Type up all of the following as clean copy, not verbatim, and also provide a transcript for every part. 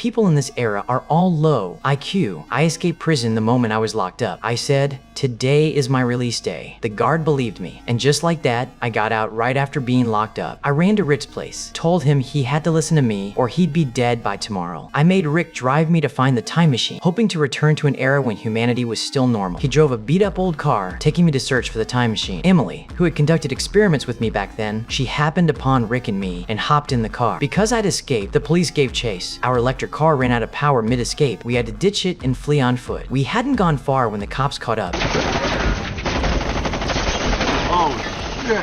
People in this era are all low IQ. I escaped prison the moment I was locked up. I said, "Today is my release day." The guard believed me, and just like that, I got out right after being locked up. I ran to Rick's place, told him he had to listen to me or he'd be dead by tomorrow. I made Rick drive me to find the time machine, hoping to return to an era when humanity was still normal. He drove a beat-up old car, taking me to search for the time machine. Emily, who had conducted experiments with me back then, she happened upon Rick and me and hopped in the car. Because I'd escaped, the police gave chase. Our electric car ran out of power mid-escape. We had to ditch it and flee on foot. We hadn't gone far when the cops caught up. Oh, shit.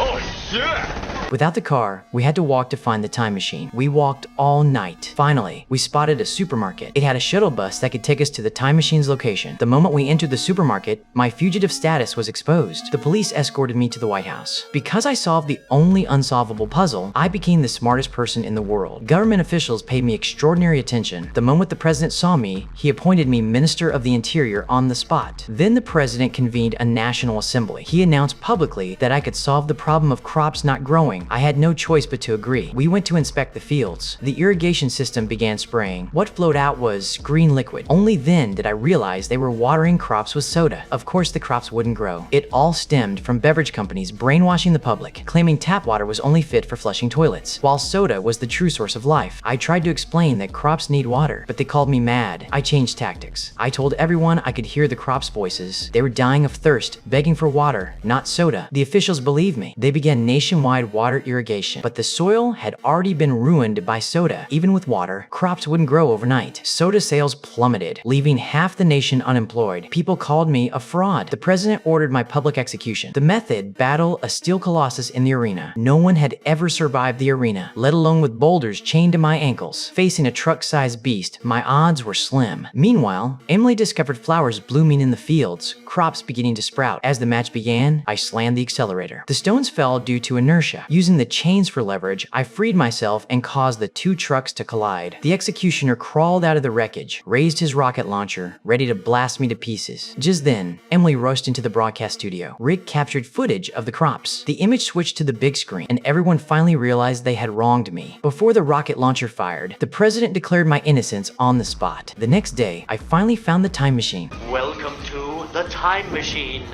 Oh, shit. Without the car, we had to walk to find the time machine. We walked all night. Finally, we spotted a supermarket. It had a shuttle bus that could take us to the time machine's location. The moment we entered the supermarket, my fugitive status was exposed. The police escorted me to the White House. Because I solved the only unsolvable puzzle, I became the smartest person in the world. Government officials paid me extraordinary attention. The moment the president saw me, he appointed me Minister of the Interior on the spot. Then the president convened a national assembly. He announced publicly that I could solve the problem of crops not growing. I had no choice but to agree. We went to inspect the fields. The irrigation system began spraying. What flowed out was green liquid. Only then did I realize they were watering crops with soda. Of course, the crops wouldn't grow. It all stemmed from beverage companies brainwashing the public, claiming tap water was only fit for flushing toilets, while soda was the true source of life. I tried to explain that crops need water, but they called me mad. I changed tactics. I told everyone I could hear the crops' voices. They were dying of thirst, begging for water, not soda. The officials believed me. They began nationwide water irrigation, but the soil had already been ruined by soda. Even with water, crops wouldn't grow overnight. Soda sales plummeted, leaving half the nation unemployed. People called me a fraud. The president ordered my public execution. The method: battle a steel colossus in the arena. No one had ever survived the arena, let alone with boulders chained to my ankles. Facing a truck-sized beast, my odds were slim. Meanwhile, Emily discovered flowers blooming in the fields, crops beginning to sprout. As the match began, I slammed the accelerator. The stones fell due to inertia. Using the chains for leverage, I freed myself and caused the two trucks to collide. The executioner crawled out of the wreckage, raised his rocket launcher, ready to blast me to pieces. Just then, Emily rushed into the broadcast studio. Rick captured footage of the crops. The image switched to the big screen, and everyone finally realized they had wronged me. Before the rocket launcher fired, the president declared my innocence on the spot. The next day, I finally found the time machine. Welcome to the Time Machine.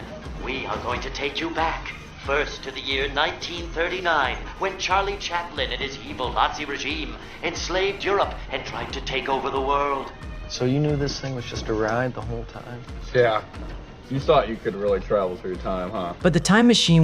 We are going to take you back. First to the year 1939, when Charlie Chaplin and his evil Nazi regime enslaved Europe and tried to take over the world. So you knew this thing was just a ride the whole time? Yeah. You thought you could really travel through time, huh? But the time machine